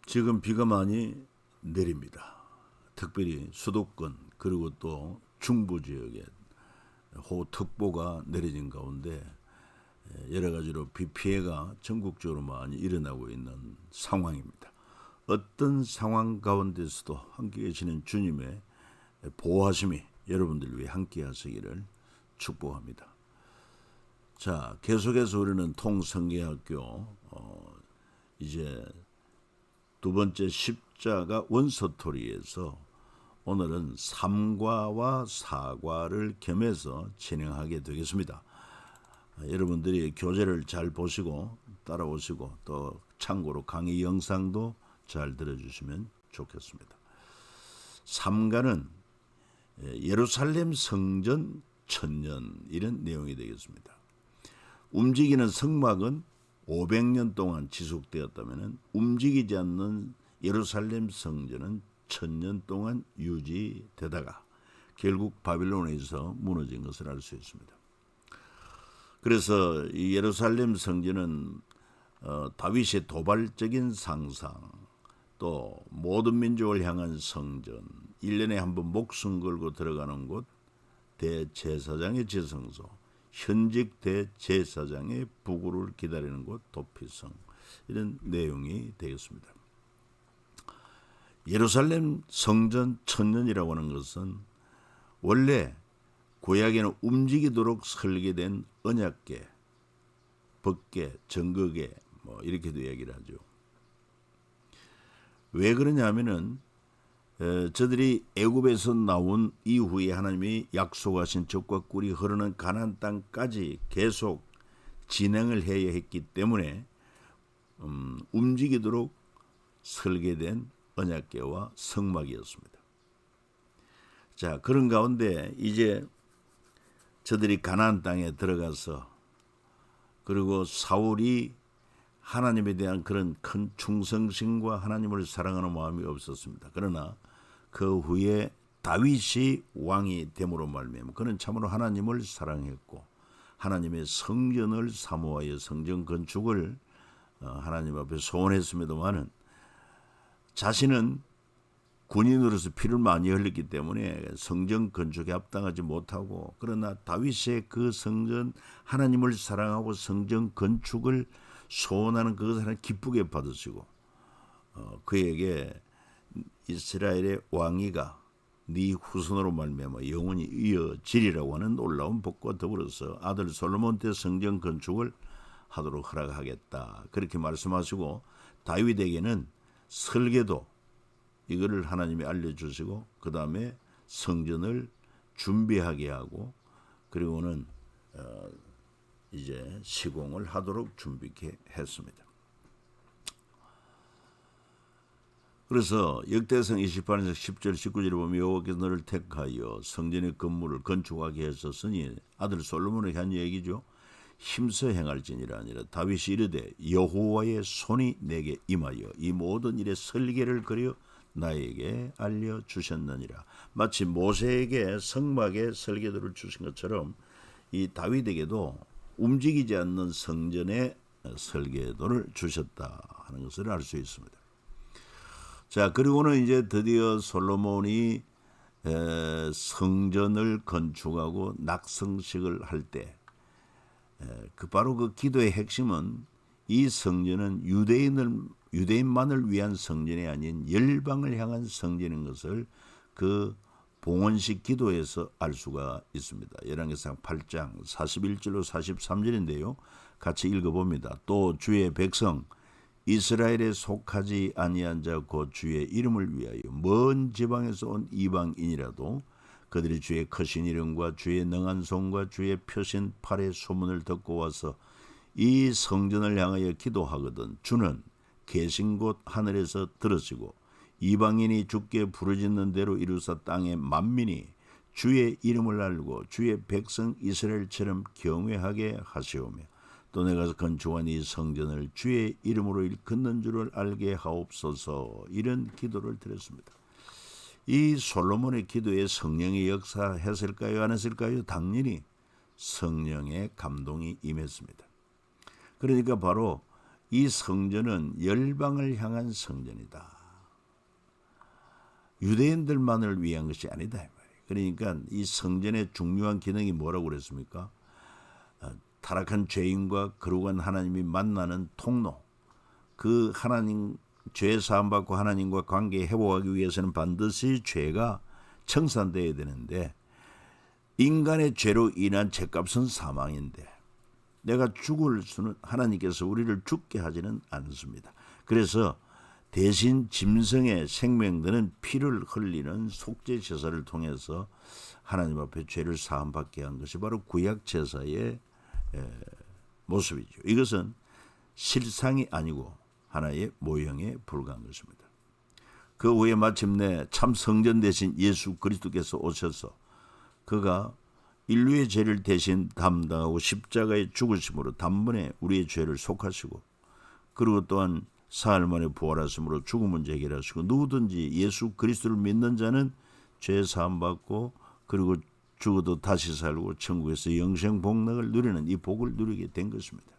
지금 비가 많이 내립니다. 특별히 수도권 그리고 또 중부 지역에 호우특보가 내려진 가운데 여러 가지로 비 피해가 전국적으로 많이 일어나고 있는 상황입니다. 어떤 상황 가운데서도 함께 계시는 주님의 보호하심이 여러분들 위해 함께 하시기를 축복합니다. 자, 계속해서 우리는 통성계학교 이제 두 번째 십자가 원서토리에서 오늘은 3과와 4과를 겸해서 진행하게 되겠습니다. 여러분들이 교재를 잘 보시고 따라오시고 또 참고로 강의 영상도 잘 들어주시면 좋겠습니다. 3과는 예루살렘 성전 천년 이런 내용이 되겠습니다. 움직이는 성막은 500년 동안 지속되었다면 움직이지 않는 예루살렘 성전은 1000년 동안 유지되다가 결국 바빌론에서 무너진 것을 알 수 있습니다. 그래서 이 예루살렘 성전은 다윗의 도발적인 상상, 또 모든 민족을 향한 성전, 1년에 한 번 목숨 걸고 들어가는 곳, 대제사장의 지성소, 현직 대제사장의 부고를 기다리는 곳 도피성, 이런 내용이 되겠습니다. 예루살렘 성전 천년이라고 하는 것은 원래 구약에는 움직이도록 설계된 언약궤, 법궤, 정거궤 이렇게도 얘기를 하죠. 왜 그러냐면은 저들이 애굽에서 나온 이후에 하나님이 약속하신 젖과 꿀이 흐르는 가나안 땅까지 계속 진행을 해야 했기 때문에 움직이도록 설계된 언약궤와 성막이었습니다. 자, 그런 가운데 이제 저들이 가나안 땅에 들어가서 그리고 사울이 하나님에 대한 그런 큰 충성심과 하나님을 사랑하는 마음이 없었습니다. 그러나 그 후에 다윗이 왕이 됨으로 말미암아 그는 참으로 하나님을 사랑했고 하나님의 성전을 사모하여 성전 건축을 하나님 앞에 소원했습니다마는 자신은 군인으로서 피를 많이 흘렸기 때문에 성전 건축에 합당하지 못하고, 그러나 다윗의 그 성전, 하나님을 사랑하고 성전 건축을 소원하는 그것을 하나님 기쁘게 받으시고 그에게 이스라엘의 왕위가 네 후손으로 말미암아 영원히 이어지리라고 하는 놀라운 복과 더불어서 아들 솔로몬 때 성전 건축을 하도록 허락하겠다, 그렇게 말씀하시고 다윗에게는 설계도 이거를 하나님이 알려주시고 그 다음에 성전을 준비하게 하고 그리고는 이제 시공을 하도록 준비케 했습니다. 그래서 역대상 28장 10절 19절에 보면 여호와께서 너를 택하여 성전의 건물을 건축하게 하셨으니 아들 솔로몬에게 한 얘기죠. 힘써 행할지니라 아니라 다윗이 이르되 여호와의 손이 내게 임하여 이 모든 일의 설계를 그려 나에게 알려주셨느니라. 마치 모세에게 성막의 설계도를 주신 것처럼 이 다윗에게도 움직이지 않는 성전의 설계도를 주셨다 하는 것을 알 수 있습니다. 자, 그리고는 이제 드디어 솔로몬이 성전을 건축하고 낙성식을 할 때 바로 그 기도의 핵심은 이 성전은 유대인만을 위한 성전이 아닌 열방을 향한 성전인 것을 그 봉헌식 기도에서 알 수가 있습니다. 열왕기상 8장 41절로 43절인데요. 같이 읽어봅니다. 또 주의 백성 이스라엘에 속하지 아니한 자 곧 주의 이름을 위하여 먼 지방에서 온 이방인이라도 그들이 주의 크신 이름과 주의 능한 손과 주의 펴신 팔의 소문을 듣고 와서 이 성전을 향하여 기도하거든 주는 계신 곳 하늘에서 들으시고 이방인이 주께 부르짖는 대로 이루사 땅의 만민이 주의 이름을 알고 주의 백성 이스라엘처럼 경외하게 하시오며 또 내가 건축한 이 성전을 주의 이름으로 일컫는 줄을 알게 하옵소서. 이런 기도를 드렸습니다. 이 솔로몬의 기도에 성령의 역사했을까요? 안 했을까요? 당연히 성령의 감동이 임했습니다. 그러니까 바로 이 성전은 열방을 향한 성전이다. 유대인들만을 위한 것이 아니다. 그러니까 이 성전의 중요한 기능이 뭐라고 그랬습니까? 타락한 죄인과 거룩한 하나님이 만나는 통로. 그 하나님 죄 사함 받고 하나님과 관계 회복하기 위해서는 반드시 죄가 청산돼야 되는데 인간의 죄로 인한 죄값은 사망인데 내가 죽을 수는 하나님께서 우리를 죽게 하지는 않습니다. 그래서 대신 짐승의 생명되는 피를 흘리는 속죄 제사를 통해서 하나님 앞에 죄를 사함받게 한 것이 바로 구약 제사의 모습이죠. 이것은 실상이 아니고 하나의 모형에 불과한 것입니다. 그 후에 마침내 참 성전 대신 예수 그리스도께서 오셔서 그가 인류의 죄를 대신 담당하고 십자가에 죽으심으로 단번에 우리의 죄를 속하시고 그리고 또한 사흘 만에 부활하심으로 죽음은 해결하시고 누구든지 예수 그리스도를 믿는 자는 죄 사함 받고 그리고 죽어도 다시 살고 천국에서 영생 복락을 누리는 이 복을 누리게 된 것입니다.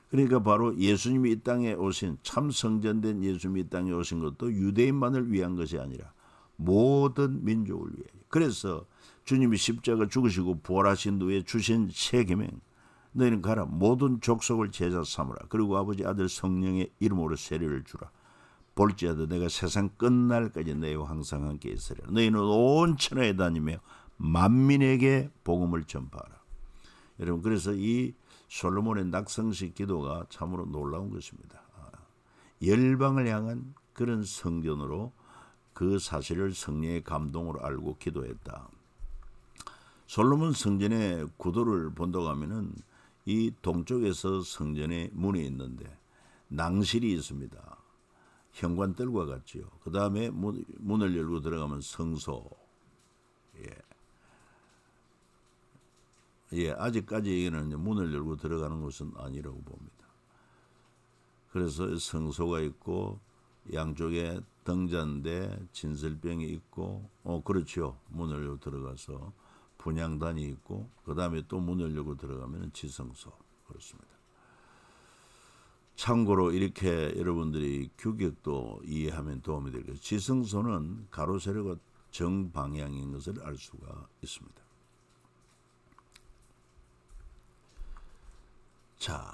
그러니까 바로 예수님이 이 땅에 오신 참 성전된 예수님이 이 땅에 오신 것도 유대인만을 위한 것이 아니라 모든 민족을 위해. 그래서 주님이 십자가 죽으시고 부활하신 후에 주신 새 계명 너희는 가라 모든 족속을 제자 삼으라 그리고 아버지 아들 성령의 이름으로 세례를 주라 볼지라도 내가 세상 끝날까지 너희와 항상 함께 있으리라 너희는 온 천하에 다니며 만민에게 복음을 전파하라. 여러분 그래서 이 솔로몬의 낙성식 기도가 참으로 놀라운 것입니다. 열방을 향한 그런 성전으로 그 사실을 성령의 감동으로 알고 기도했다. 솔로몬 성전의 구도를 본다고 하면은 이 동쪽에서 성전의 문이 있는데 낭실이 있습니다. 현관뜰과 같지요. 그 다음에 문을 열고 들어가면 성소. 아직까지는 문을 열고 들어가는 곳은 아니라고 봅니다. 그래서 성소가 있고 양쪽에 등잔대 진설병이 있고 그렇죠. 문을 열고 들어가서 분향단이 있고 그 다음에 또 문을 열고 들어가면 지성소. 그렇습니다. 참고로 이렇게 여러분들이 규격도 이해하면 도움이 될 것입니다. 지성소는 가로 세로가 정방향인 것을 알 수가 있습니다. 자,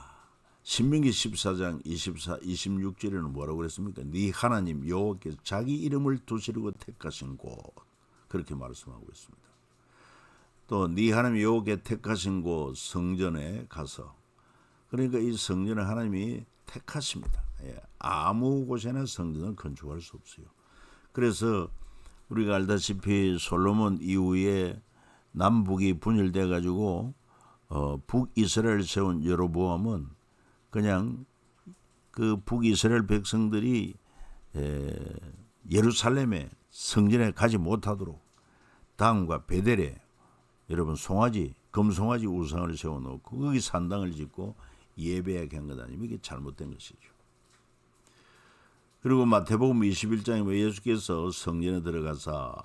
신명기 14장 24, 26절에는 뭐라고 그랬습니까? 네 하나님 여호와께서 자기 이름을 두시려고 택하신 곳 그렇게 말씀하고 있습니다. 또 네 하나님 여호와께 택하신 곳 성전에 가서 그러니까 이 성전을 하나님이 택하십니다. 아무 곳에나 성전을 건축할 수 없어요. 그래서 우리가 알다시피 솔로몬 이후에 남북이 분열돼 가지고 북이스라엘 세운 여로보암은 그냥 그 북이스라엘 백성들이 예루살렘에 성전에 가지 못하도록 당과 베델에 여러분 송아지 금송아지 우상을 세워놓고 거기 산당을 짓고 예배하게 한 것 아니면 이게 잘못된 것이죠. 그리고 마태복음 21장에 예수께서 성전에 들어가서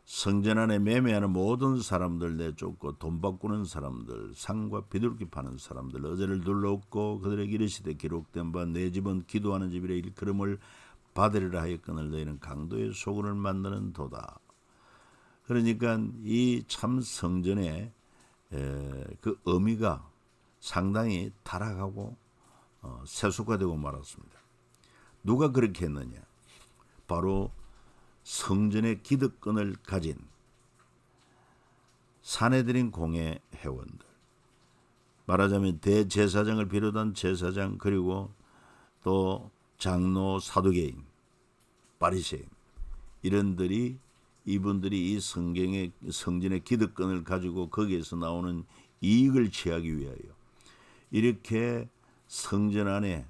성전 안에 매매하는 모든 사람들 내쫓고 돈 바꾸는 사람들 상과 비둘기 파는 사람들 어제를 둘러엎고 그들에게 이르시되 기록된 바 내 집은 기도하는 집이라 일컬음을 받으리라 하였거늘 너희는 강도의 소굴을 만드는 도다. 그러니까 이 참 성전의 그 의미가 상당히 타락하고 세속화되고 말았습니다. 누가 그렇게 했느냐? 바로 성전의 기득권을 가진 사내들인 공회 회원들, 말하자면 대제사장을 비롯한 제사장 그리고 또 장로 사두개인, 바리새인 이분들이 이 성전의 기득권을 가지고 거기에서 나오는 이익을 취하기 위하여 이렇게 성전 안에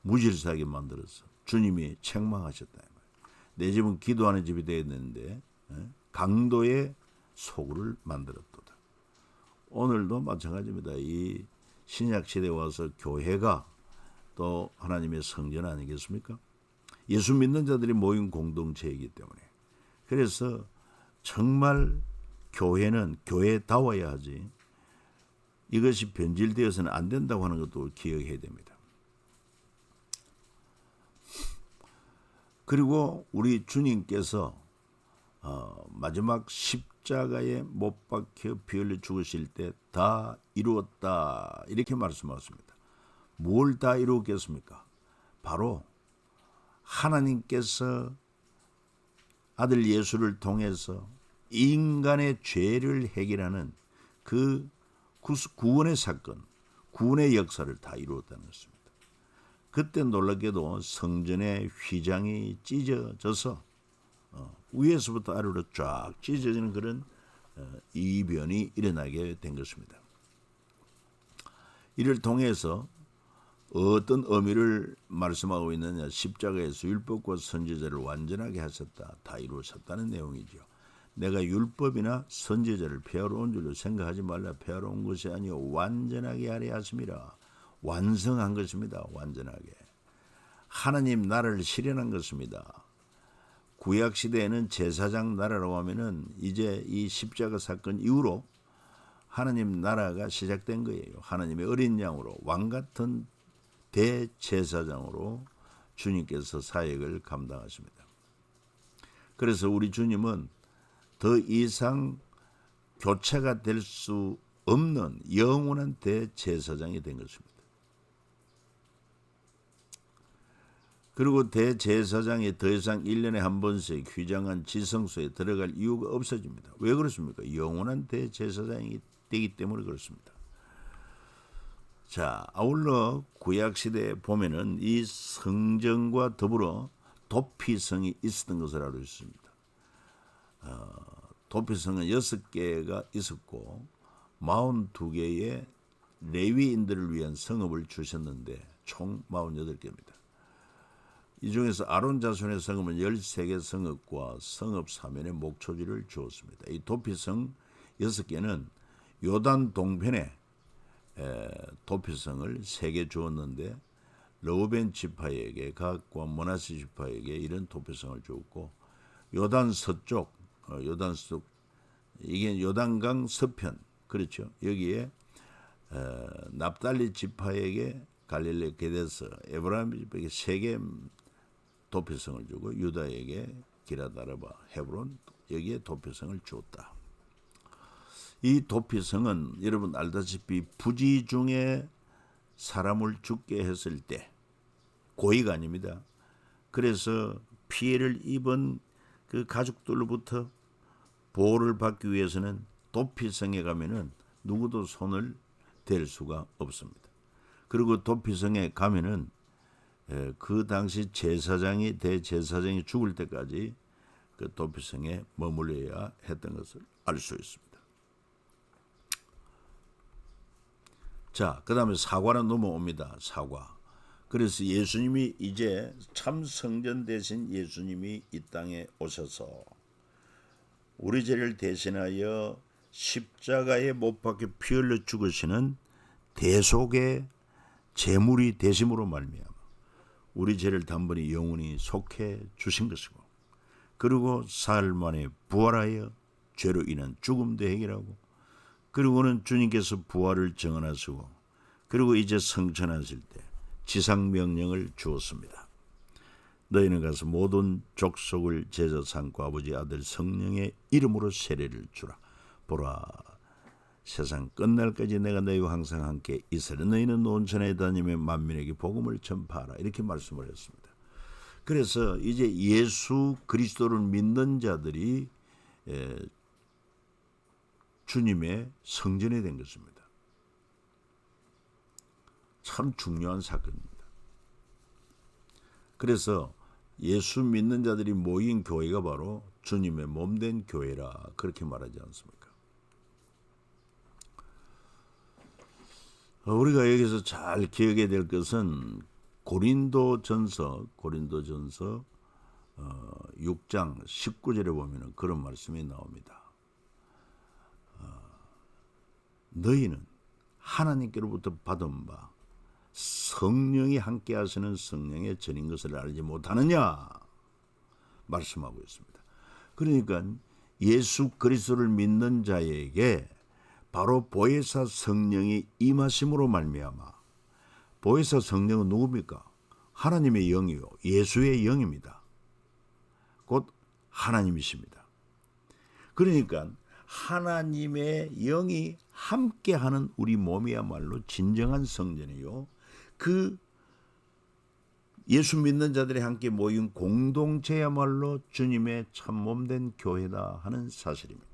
무질서하게 만들어서 주님이 책망하셨다. 내 집은 기도하는 집이 되어야 되는데 강도의 소굴을 만들었도다. 오늘도 마찬가지입니다. 이 신약시대에 와서 교회가 또 하나님의 성전 아니겠습니까? 예수 믿는 자들이 모인 공동체이기 때문에 그래서 정말 교회는 교회다워야 하지 이것이 변질되어서는 안 된다고 하는 것도 기억해야 됩니다. 그리고 우리 주님께서 마지막 십자가에 못 박혀 피 흘려 죽으실 때 다 이루었다 이렇게 말씀하셨습니다. 뭘 다 이루었겠습니까? 바로 하나님께서 아들 예수를 통해서 인간의 죄를 해결하는 그 구원의 사건, 구원의 역사를 다 이루었다는 것입니다. 그때 놀랍게도 성전의 휘장이 찢어져서 위에서부터 아래로 쫙 찢어지는 그런 이변이 일어나게 된 것입니다. 이를 통해서 어떤 의미를 말씀하고 있느냐, 십자가에서 율법과 선지자를 완전하게 하셨다, 다 이루셨다는 내용이죠. 내가 율법이나 선지자를 폐하러 온 줄로 생각하지 말라. 폐하러 온 것이 아니요 완전하게 하려 하심이라. 완성한 것입니다. 완전하게. 하나님 나라를 실현한 것입니다. 구약 시대에는 제사장 나라라고 하면은 이제 이 십자가 사건 이후로 하나님 나라가 시작된 거예요. 하나님의 어린 양으로 왕 같은 대제사장으로 주님께서 사역을 감당하십니다. 그래서 우리 주님은 더 이상 교체가 될 수 없는 영원한 대제사장이 된 것입니다. 그리고 대제사장이 더 이상 1년에 한 번씩 휘장한 지성소에 들어갈 이유가 없어집니다. 왜 그렇습니까? 영원한 대제사장이 되기 때문에 그렇습니다. 자, 아울러 구약시대에 보면은 이 성전과 더불어 도피성이 있었던 것을 알고 있습니다. 도피성은 6개가 있었고 42개의 레위인들을 위한 성읍을 주셨는데 총 48개입니다. 이 중에서 아론 자손의 성읍은 13개 성읍과 성읍 사면의 목초지를 주었습니다. 이 도피성 6개는 요단 동편에 도피성을 3개 주었는데 르우벤 지파에게 각과 므낫세 지파에게 이런 도피성을 주었고 요단 서쪽 이게 요단강 서편 그렇죠. 여기에 납달리 지파에게 갈릴리 게데스 에브라임 지파에게 3개 도피성을 주고 유다에게 기라다르바 헤브론 여기에 도피성을 주었다. 이 도피성은 여러분 알다시피 부지 중에 사람을 죽게 했을 때 고의가 아닙니다. 그래서 피해를 입은 그 가족들로부터 보호를 받기 위해서는 도피성에 가면은 누구도 손을 댈 수가 없습니다. 그리고 도피성에 가면은 그 당시 제사장이 대제사장이 죽을 때까지 그 도피성에 머물러야 했던 것을 알 수 있습니다. 자, 그 다음에 사과로 넘어옵니다. 사과. 그래서 예수님이 이제 참 성전 대신 예수님이 이 땅에 오셔서 우리 죄를 대신하여 십자가에 못 박혀 피 흘려 죽으시는 대속의 제물이 되심으로 말미암아 우리 죄를 단번에 영원히 속해 주신 것이고 그리고 사흘 만에 부활하여 죄로 인한 죽음도 해결하고 그리고는 주님께서 부활을 증언하시고 그리고 이제 성천하실 때 지상명령을 주었습니다. 너희는 가서 모든 족속을 제자 삼고 아버지 아들 성령의 이름으로 세례를 주라. 보라 세상 끝날까지 내가 너희와 항상 함께 있으리. 너희는 온천에 다니며 만민에게 복음을 전파하라. 이렇게 말씀을 했습니다. 그래서 이제 예수 그리스도를 믿는 자들이 주님의 성전이 된 것입니다. 참 중요한 사건입니다. 그래서 예수 믿는 자들이 모인 교회가 바로 주님의 몸된 교회라 그렇게 말하지 않습니까? 우리가 여기서 잘 기억해야 될 것은 고린도전서 6장 19절에 보면 그런 말씀이 나옵니다. 너희는 하나님께로부터 받은 바 성령이 함께 하시는 성령의 전인 것을 알지 못하느냐 말씀하고 있습니다. 그러니까 예수 그리스도를 믿는 자에게 바로 보혜사 성령이 임하심으로 말미암아. 보혜사 성령은 누굽니까? 하나님의 영이요, 예수의 영입니다. 곧 하나님이십니다. 그러니까 하나님의 영이 함께하는 우리 몸이야말로 진정한 성전이요, 그 예수 믿는 자들이 함께 모인 공동체야말로 주님의 참몸된 교회다 하는 사실입니다.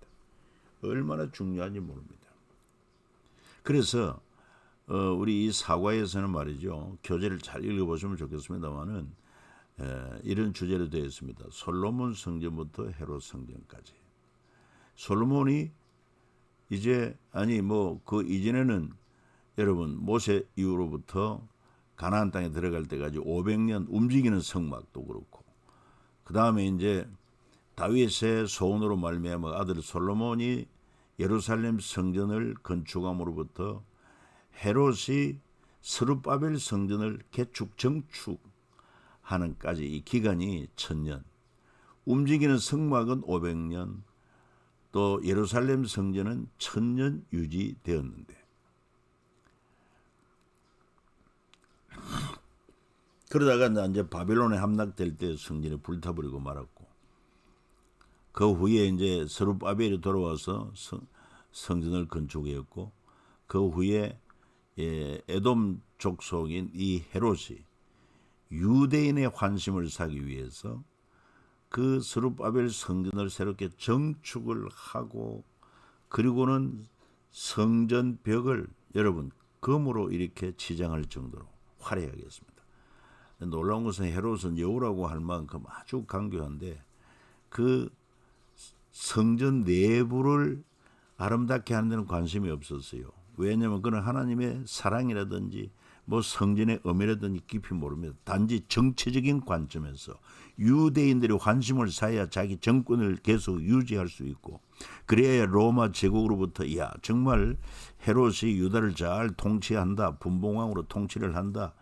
얼마나 중요한지 모릅니다. 그래서 우리 이 사과에서는 말이죠, 교재를 잘 읽어보시면 좋겠습니다만은 이런 주제로 되어 있습니다. 솔로몬 성전부터 헤롯 성전까지. 솔로몬이 이제 그 이전에는 여러분 모세 이후로부터 가나안 땅에 들어갈 때까지 500년 움직이는 성막도 그렇고, 그 다음에 이제 다윗의 소원으로 말미암아 아들 솔로몬이 예루살렘 성전을 건축함으로부터 헤롯이 스룹바벨 성전을 개축 정축하는까지 이 기간이 1000년, 움직이는 성막은 500년, 또 예루살렘 성전은 1000년 유지되었는데, 그러다가 이제 바벨론에 함락될 때 성전이 불타버리고 말았고, 그 후에 이제 스룹바벨이 돌아와서 성전을 건축했고, 그 후에 에돔 족속인 이 헤롯이 유대인의 환심을 사기 위해서 그 스룹바벨 성전을 새롭게 정축을 하고, 그리고는 성전 벽을 여러분 금으로 이렇게 치장할 정도로 화려하게 했습니다. 놀라운 것은 헤롯은 여우라고 할 만큼 아주 강교한데 그 성전 내부를 아름답게 하는 데는 관심이 없었어요. 왜냐하면 그는 하나님의 사랑이라든지 뭐 성전의 의미라든지 깊이 모릅니다. 단지 정치적인 관점에서 유대인들이 관심을 사야 자기 정권을 계속 유지할 수 있고, 그래야 로마 제국으로부터 정말 헤롯이 유다를 잘 통치한다, 분봉왕으로 통치를 한다,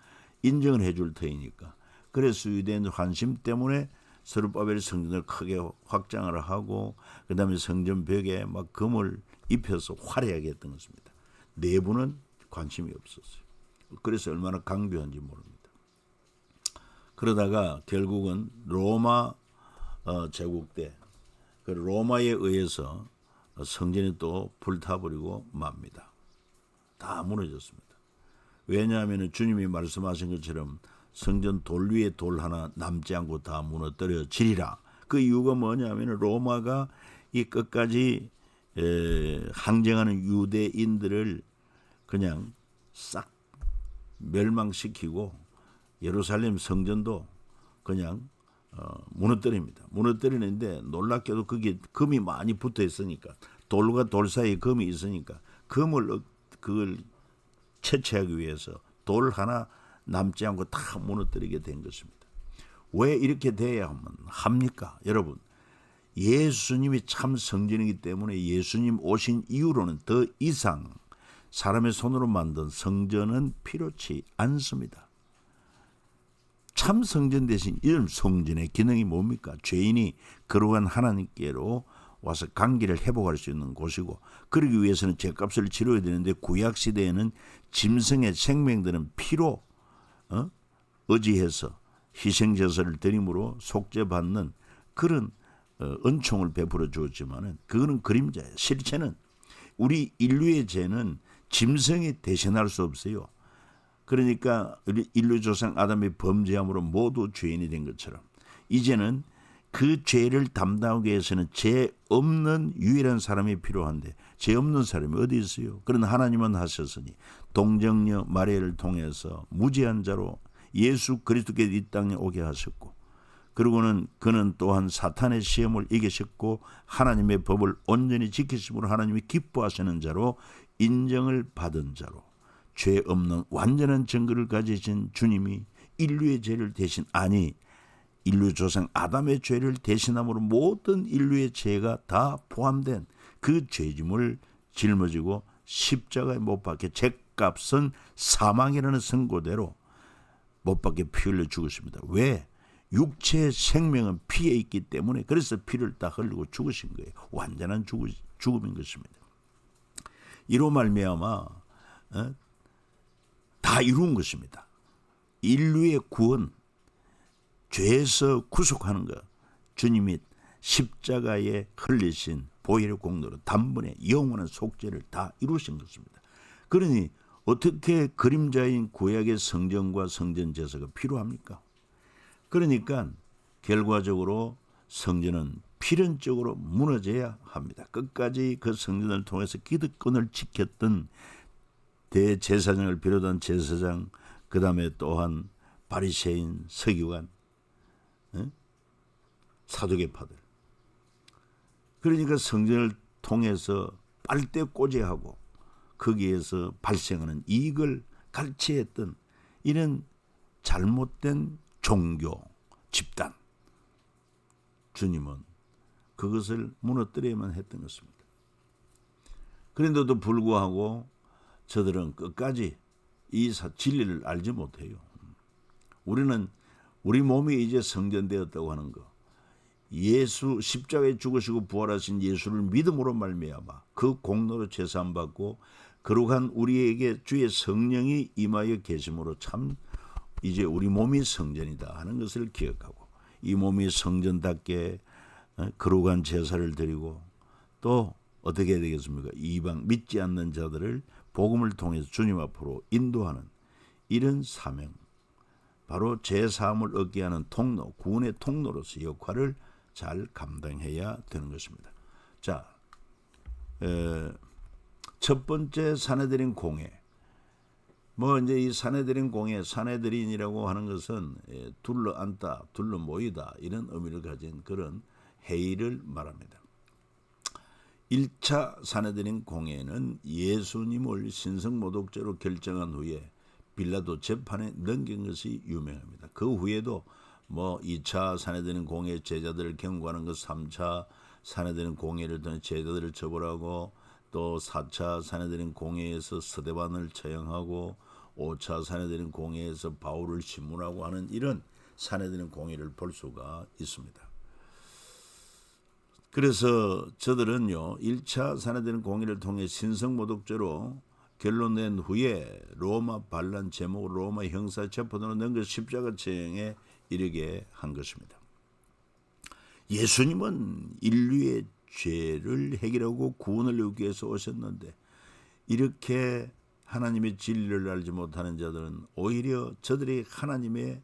인정을 해줄 터이니까. 그래서 유대인들 관심 때문에 스룹바벨 성전을 크게 확장을 하고, 그 다음에 성전 벽에 막 금을 입혀서 화려하게 했던 것입니다. 내부는 관심이 없었어요. 그래서 얼마나 강교한지 모릅니다. 그러다가 결국은 로마 제국 때 그 로마에 의해서 성전이 또 불타버리고 맙니다. 다 무너졌습니다. 왜냐하면 주님이 말씀하신 것처럼 성전 돌 위에 돌 하나 남지 않고 다 무너뜨려지리라. 그 이유가 뭐냐면 로마가 이 끝까지 항쟁하는 유대인들을 그냥 싹 멸망시키고 예루살렘 성전도 그냥 무너뜨립니다. 무너뜨리는데 놀랍게도 그게 금이 많이 붙어 있으니까, 돌과 돌 사이에 금이 있으니까 그걸 채취하기 위해서 돌 하나 남지 않고 다 무너뜨리게 된 것입니다. 왜 이렇게 돼야 합니까? 여러분, 예수님이 참 성전이기 때문에 예수님 오신 이후로는 더 이상 사람의 손으로 만든 성전은 필요치 않습니다. 참 성전 대신 이런 성전의 기능이 뭡니까? 죄인이 거룩한 하나님께로 와서 관계를 회복할 수 있는 곳이고, 그러기 위해서는 죄값을 치러야 되는데 구약 시대에는 짐승의 생명들은 피로 의지해서 희생제사를 드림으로 속죄받는 그런 은총을 베풀어 주었지만은 그거는 그림자예요. 실체는 우리 인류의 죄는 짐승이 대신할 수 없어요. 그러니까 우리 인류 조상 아담의 범죄함으로 모두 죄인이 된 것처럼 이제는 그 죄를 담당하기 위해서는 죄 없는 유일한 사람이 필요한데 죄 없는 사람이 어디 있어요? 그러나 하나님은 하셨으니 동정녀 마리아를 통해서 무죄한 자로 예수 그리스도께서 이 땅에 오게 하셨고, 그리고는 그는 또한 사탄의 시험을 이기셨고 하나님의 법을 온전히 지키심으로 하나님이 기뻐하시는 자로 인정을 받은 자로 죄 없는 완전한 증거를 가지신 주님이 인류의 죄를 대신 인류 조상 아담의 죄를 대신함으로 모든 인류의 죄가 다 포함된 그 죄짐을 짊어지고 십자가에 못 박혀 죄값은 사망이라는 선고대로 못 박혀 피 흘려 죽으십니다. 왜? 육체의 생명은 피에 있기 때문에 그래서 피를 다 흘리고 죽으신 거예요. 완전한 죽음인 것입니다. 이로 말미암아 다 이룬 것입니다. 인류의 구원, 죄에서 구속하는 것, 주님이 십자가에 흘리신 보혈의 공로로 단번에 영원한 속죄를 다 이루신 것입니다. 그러니 어떻게 그림자인 구약의 성전과 성전 제사가 필요합니까? 그러니까 결과적으로 성전은 필연적으로 무너져야 합니다. 끝까지 그 성전을 통해서 기득권을 지켰던 대제사장을 비롯한 제사장, 그 다음에 또한 바리새인, 서기관, 사두개파들. 그러니까 성전을 통해서 빨대꽂이하고 거기에서 발생하는 이익을 갈취했던 이런 잘못된 종교 집단, 주님은 그것을 무너뜨려야만 했던 것입니다. 그런데도 불구하고 저들은 끝까지 이 진리를 알지 못해요. 우리는 우리 몸이 이제 성전되었다고 하는 것, 예수 십자가에 죽으시고 부활하신 예수를 믿음으로 말미암아 그 공로로 제사함 받고 거룩한 우리에게 주의 성령이 임하여 계심으로 참 이제 우리 몸이 성전이다 하는 것을 기억하고, 이 몸이 성전답게 거룩한 제사를 드리고, 또 어떻게 해야 되겠습니까? 이방 믿지 않는 자들을 복음을 통해서 주님 앞으로 인도하는 이런 사명, 바로 제사함을 얻게 하는 통로, 구원의 통로로서 역할을 잘 감당해야 되는 것입니다. 자, 첫 번째 사내들인 공회. 이제 이 사내들인 공회, 사내들인이라고 하는 것은 둘러앉다, 둘러 모이다 이런 의미를 가진 그런 회의를 말합니다. 1차 사내들인 공회는 예수님을 신성모독죄로 결정한 후에 빌라도 재판에 넘긴 것이 유명합니다. 그 후에도 2차 사내들인 공회 제자들을 경고하는 것, 3차 사내들인 공회를 통해 제자들을 처벌하고, 또 4차 사내들인 공회에서 스데반을 처형하고, 5차 사내들인 공회에서 바울을 신문하고 하는 이런 사내들인 공회를 볼 수가 있습니다. 그래서 저들은요, 1차 사내들인 공회를 통해 신성모독죄로 결론 낸 후에 로마 반란 제목으로 로마 형사재판으로 넘겨 십자가 처형에 이르게 한 것입니다. 예수님은 인류의 죄를 해결하고 구원을 이루기 위해서 오셨는데, 이렇게 하나님의 진리를 알지 못하는 자들은 오히려 저들이 하나님의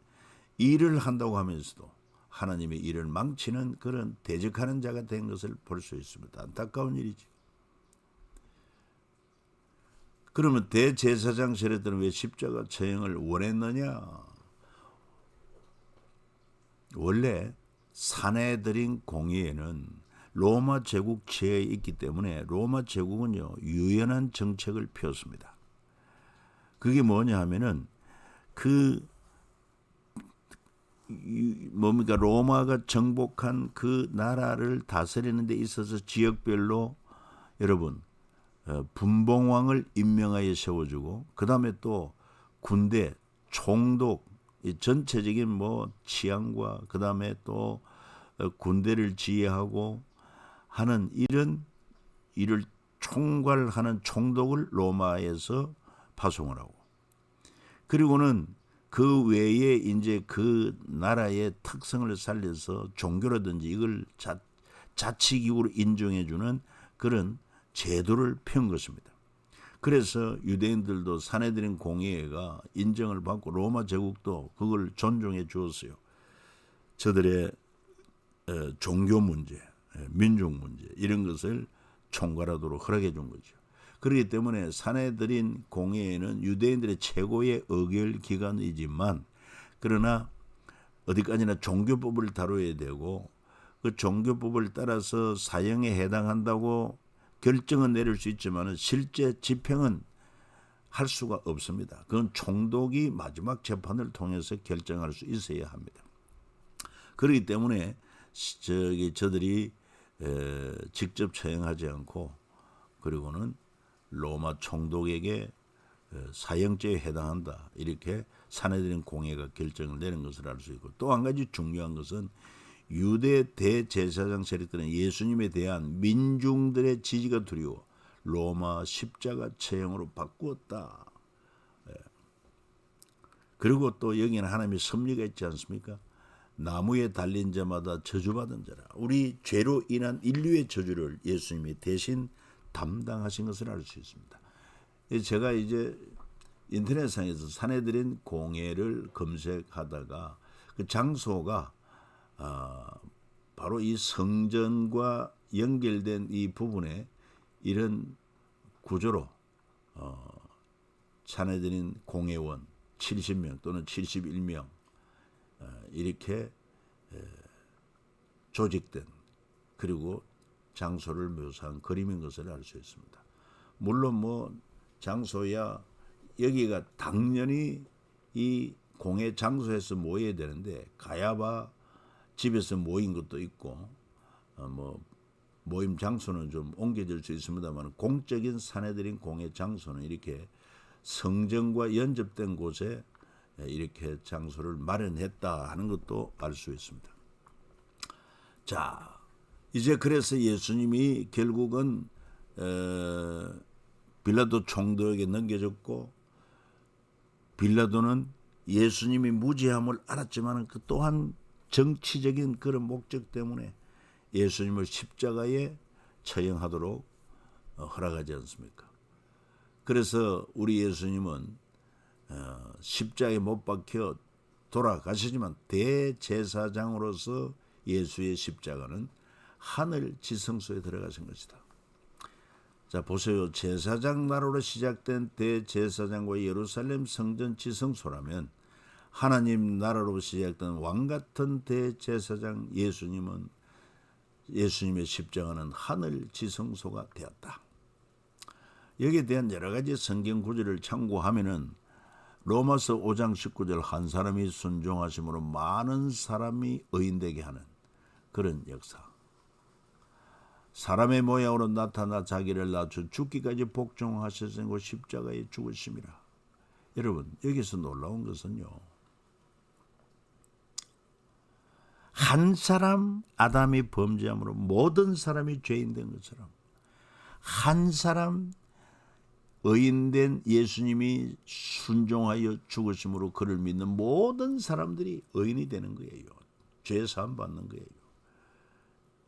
일을 한다고 하면서도 하나님의 일을 망치는 그런 대적하는 자가 된 것을 볼 수 있습니다. 안타까운 일이죠. 그러면 대제사장 세례들은 왜 십자가 처형을 원했느냐? 원래 사내들인 공의회는 로마 제국 지하에 있기 때문에 로마 제국은요, 유연한 정책을 펴습니다. 그게 뭐냐 하면은 로마가 정복한 그 나라를 다스리는 데 있어서 지역별로 여러분 분봉왕을 임명하여 세워주고, 그 다음에 또 군대, 총독, 전체적인 치안과 그 다음에 또 군대를 지휘하고 하는 이런 일을 총괄하는 총독을 로마에서 파송을 하고, 그리고는 그 외에 이제 그 나라의 특성을 살려서 종교라든지 이걸 자치기구로 인정해주는 그런 제도를 펴은 것입니다. 그래서 유대인들도 사내들인 공의회가 인정을 받고 로마 제국도 그걸 존중해 주었어요. 저들의 종교 문제, 민족 문제 이런 것을 총괄하도록 허락해 준 거죠. 그렇기 때문에 사내들인 공회는 유대인들의 최고의 의결 기관이지만, 그러나 어디까지나 종교법을 다뤄야 되고, 그 종교법을 따라서 사형에 해당한다고 결정은 내릴 수 있지만 실제 집행은 할 수가 없습니다. 그건 총독이 마지막 재판을 통해서 결정할 수 있어야 합니다. 그렇기 때문에 저들이 직접 처형하지 않고, 그리고는 로마 총독에게 사형죄에 해당한다, 이렇게 사내들인 공회가 결정을 내는 것을 알 수 있고, 또 한 가지 중요한 것은 유대 대제사장 세력들은 예수님에 대한 민중들의 지지가 두려워 로마 십자가 체형으로 바꾸었다. 그리고 또 여기는 하나님의 섭리가 있지 않습니까? 나무에 달린 자마다 저주받은 자라. 우리 죄로 인한 인류의 저주를 예수님이 대신 담당하신 것을 알 수 있습니다. 제가 이제 인터넷상에서 사내들인 공예를 검색하다가 그 장소가 바로 이 성전과 연결된 이 부분에 이런 구조로 사내들인 공예원 70명 또는 71명 이렇게 조직된 그리고 장소를 묘사한 그림인 것을 알 수 있습니다. 물론 뭐 장소야 여기가 당연히 이 공예 장소에서 모여야 되는데 가야바 집에서 모인 것도 있고 뭐 모임 장소는 좀 옮겨질 수 있습니다만 공적인 사내들인 공예 장소는 이렇게 성전과 연접된 곳에 이렇게 장소를 마련했다 하는 것도 알 수 있습니다. 자, 이제 그래서 예수님이 결국은 빌라도 총독에게 넘겨졌고 빌라도는 예수님이 무죄함을 알았지만 그 또한 정치적인 그런 목적 때문에 예수님을 십자가에 처형하도록 허락하지 않습니까? 그래서 우리 예수님은 십자가에 못 박혀 돌아가시지만 대제사장으로서 예수의 십자가는 하늘 지성소에 들어가신 것이다. 자, 보세요. 제사장 나라로 시작된 대제사장과 예루살렘 성전 지성소라면 하나님 나라로 시작된 왕같은 대제사장 예수님의 십자가는 하늘 지성소가 되었다. 여기에 대한 여러 가지 성경 구절을 참고하면은 로마서 5장 19절 한 사람이 순종하심으로 많은 사람이 의인되게 하는 그런 역사. 사람의 모양으로 나타나 자기를 낮춰 죽기까지 복종하셨으니 십자가에 죽으심이라. 여러분, 여기서 놀라운 것은요. 한 사람 아담이 범죄함으로 모든 사람이 죄인 된 것처럼 한 사람 의인된 예수님이 순종하여 죽으심으로 그를 믿는 모든 사람들이 의인이 되는 거예요. 죄 사함 받는 거예요.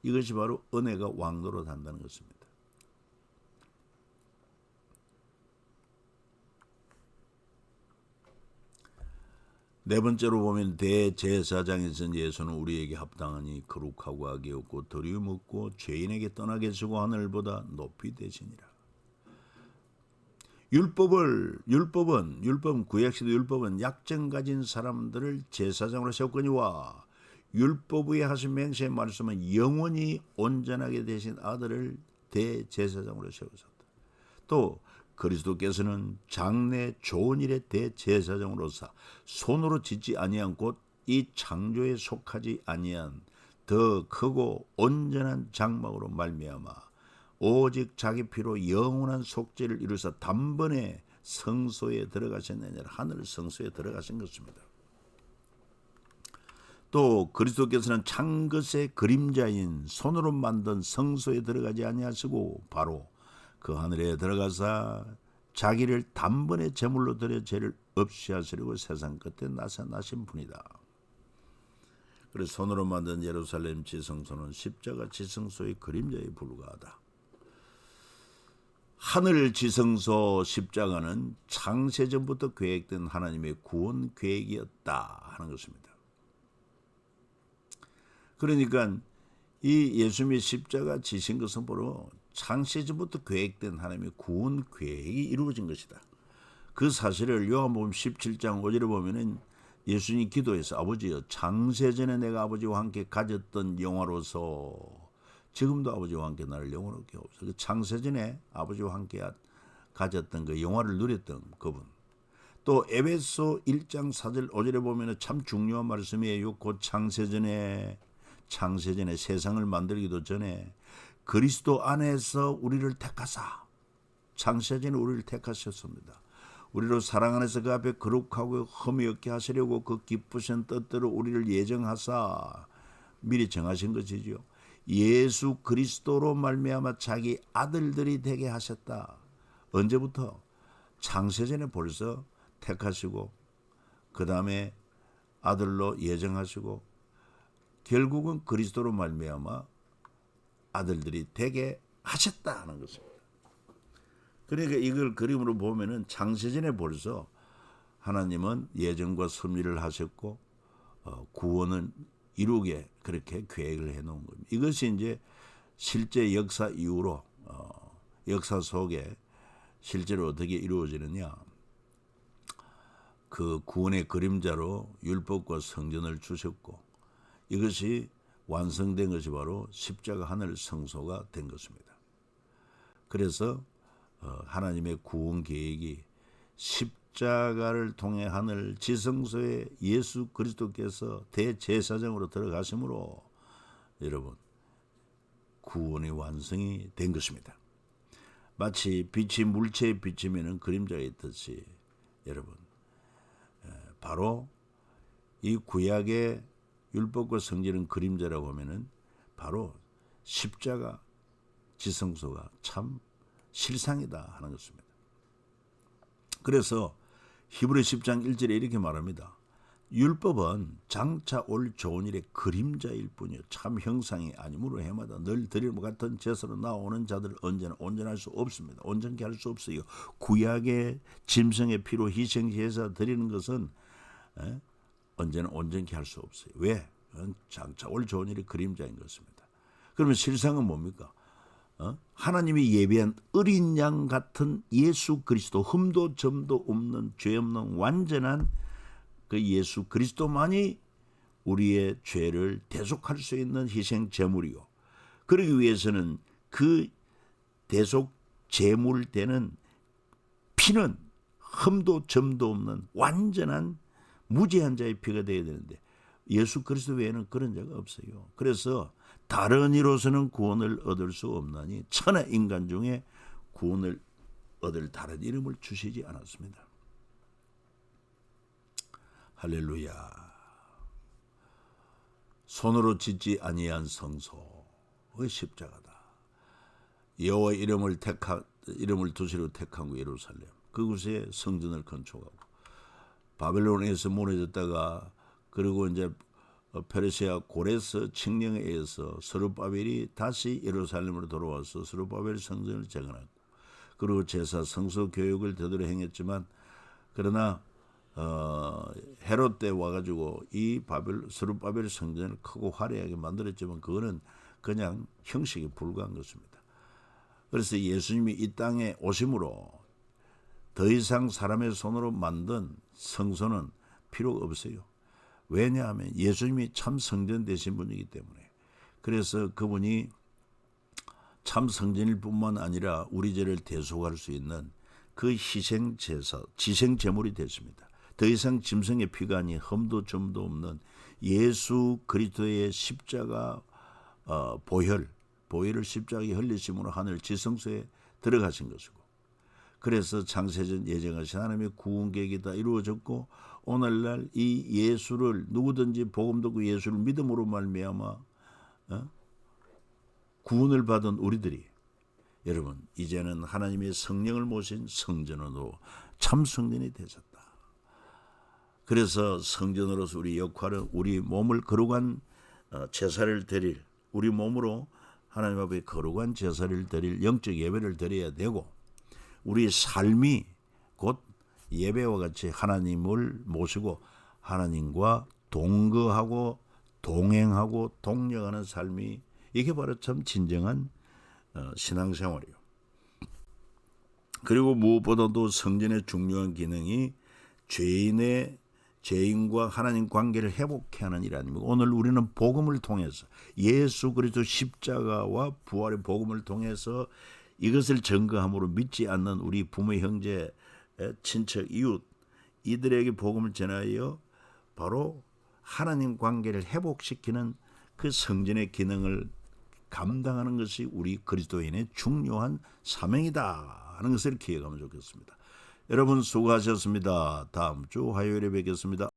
이것이 바로 은혜가 왕노릇 한다는 것입니다. 네 번째로 보면 대제사장에선 예수는 우리에게 합당하니 거룩하고 악이 없고 더리움 없고 죄인에게 떠나게 주고 하늘보다 높이 되시니라. 율법은 구약시대 율법은 약점 가진 사람들을 제사장으로 세웠거니와 율법 위에 하신 맹세의 말씀은 영원히 온전하게 되신 아들을 대제사장으로 세우셨다. 또 그리스도께서는 장래 좋은 일의 대제사장으로서 손으로 짓지 아니한 곧 이 창조에 속하지 아니한 더 크고 온전한 장막으로 말미암아 오직 자기 피로 영원한 속죄를 이루사 단번에 성소에 들어가셨느니라. 하늘 성소에 들어가신 것입니다. 또 그리스도께서는 찬 것의 그림자인 손으로 만든 성소에 들어가지 아니하시고 바로 그 하늘에 들어가사 자기를 단번에 제물로 드려 죄를 없이 하시려고 세상 끝에 나타나신 분이다. 그래서 손으로 만든 예루살렘 지성소는 십자가 지성소의 그림자에 불과하다. 하늘 지성소 십자가는 창세전부터 계획된 하나님의 구원 계획이었다 하는 것입니다. 그러니까 이 예수님의 십자가 지신 것은 바로 창세전부터 계획된 하나님의 구원 계획이 이루어진 것이다. 그 사실을 요한복음 17장 5절에 보면은 예수님 기도해서 아버지여 창세전에 내가 아버지와 함께 가졌던 영화로서 지금도 아버지와 함께 나를 영원하게 하옵소서. 그 창세전에 아버지와 함께 가졌던 그 영화를 누렸던 그분. 또 에베소 1장 4절 5절에 보면 참 중요한 말씀이에요. 곧 창세전에 세상을 만들기도 전에 그리스도 안에서 우리를 택하사 창세전에 우리를 택하셨습니다. 우리로 사랑 안에서 그 앞에 거룩하고 흠이 없게 하시려고 그 기쁘신 뜻대로 우리를 예정하사 미리 정하신 것이지요. 예수 그리스도로 말미암아 자기 아들들이 되게 하셨다. 언제부터? 창세전에 벌써 택하시고 그 다음에 아들로 예정하시고 결국은 그리스도로 말미암아 아들들이 되게 하셨다 하는 것입니다. 그러니까 이걸 그림으로 보면은 창세전에 벌써 하나님은 예정과 섭리를 하셨고 구원을 이루게 그렇게 계획을 해놓은 겁니다. 이것이 이제 실제 역사 이후로 역사 속에 실제로 어떻게 이루어지느냐, 그 구원의 그림자로 율법과 성전을 주셨고 이것이 완성된 것이 바로 십자가 하늘 성소가 된 것입니다. 그래서 하나님의 구원 계획이 십자가를 통해 하늘 지성소에 예수 그리스도께서 대제사장으로 들어가심으로 여러분 구원의 완성이 된 것입니다. 마치 빛이 물체에 비치면 그림자가 있듯이 여러분 바로 이 구약의 율법과 성전은 그림자라고 하면은 바로 십자가 지성소가 참 실상이다 하는 것입니다. 그래서 히브리 10장 1절에 이렇게 말합니다. 율법은 장차 올 좋은 일의 그림자일 뿐이요 참 형상이 아니므로 해마다 늘 드림과 같은 제사로 나오는 자들을 언제나 온전할 수 없습니다. 온전케 할 수 없어요. 구약의 짐승의 피로 희생 제사 드리는 것은 언제나 온전케 할 수 없어요. 왜? 장차 올 좋은 일의 그림자인 것입니다. 그러면 실상은 뭡니까? 하나님이 예비한 어린 양 같은 예수 그리스도, 흠도 점도 없는 죄 없는 완전한 그 예수 그리스도만이 우리의 죄를 대속할 수 있는 희생 제물이요. 그러기 위해서는 그 대속 제물 되는 피는 흠도 점도 없는 완전한 무죄한 자의 피가 되어야 되는데 예수 그리스도 외에는 그런 자가 없어요. 그래서 다른 이로서는 구원을 얻을 수 없나니 천하 인간 중에 구원을 얻을 다른 이름을 주시지 않았습니다. 할렐루야. 손으로 짓지 아니한 성소의 십자가다. 여호와 이름을 두시로 택한 예루살렘, 그곳에 성전을 건축하고 바벨론에서 무너졌다가 그리고 이제 페르시아 고레스 칙령에 의해서 스룹바벨이 다시 예루살렘으로 돌아와서 스룹바벨 성전을 재건하고 그리고 제사 성소 교육을 되도록 행했지만 그러나 헤롯 때 와가지고 이 스룹바벨 성전을 크고 화려하게 만들었지만 그거는 그냥 형식에 불과한 것입니다. 그래서 예수님이 이 땅에 오심으로 더 이상 사람의 손으로 만든 성소는 필요가 없어요. 왜냐하면 예수님이 참 성전 되신 분이기 때문에. 그래서 그분이 참 성전일 뿐만 아니라 우리 죄를 대속할 수 있는 그 희생 제사, 지생 제물이 됐습니다. 더 이상 짐승의 피가 아닌 흠도 점도 없는 예수 그리스도의 십자가 보혈을 십자가에 흘리심으로 하늘 지성소에 들어가신 것이고, 그래서 창세전 예정하신 하나님의 구원 계획이 다 이루어졌고 오늘날 이 예수를 누구든지 복음 듣고 예수를 믿음으로 말미암아 구원을 받은 우리들이 여러분 이제는 하나님의 성령을 모신 성전으로 참 성전이 되셨다. 그래서 성전으로서 우리 역할은 우리 몸을 거룩한 제사를 드릴, 우리 몸으로 하나님 앞에 거룩한 제사를 드릴 영적 예배를 드려야 되고 우리 삶이 곧 예배와 같이 하나님을 모시고 하나님과 동거하고 동행하고 동력하는 삶이 이게 바로 참 진정한 신앙생활이에요. 그리고 무엇보다도 성전의 중요한 기능이 죄인과 하나님 관계를 회복케 하는 일 아닙니까? 오늘 우리는 복음을 통해서 예수 그리스도 십자가와 부활의 복음을 통해서 이것을 증거함으로 믿지 않는 우리 부모, 형제, 친척, 이웃 이들에게 복음을 전하여 바로 하나님 관계를 회복시키는 그 성전의 기능을 감당하는 것이 우리 그리스도인의 중요한 사명이다 하는 것을 기억하면 좋겠습니다. 여러분 수고하셨습니다. 다음 주 화요일에 뵙겠습니다.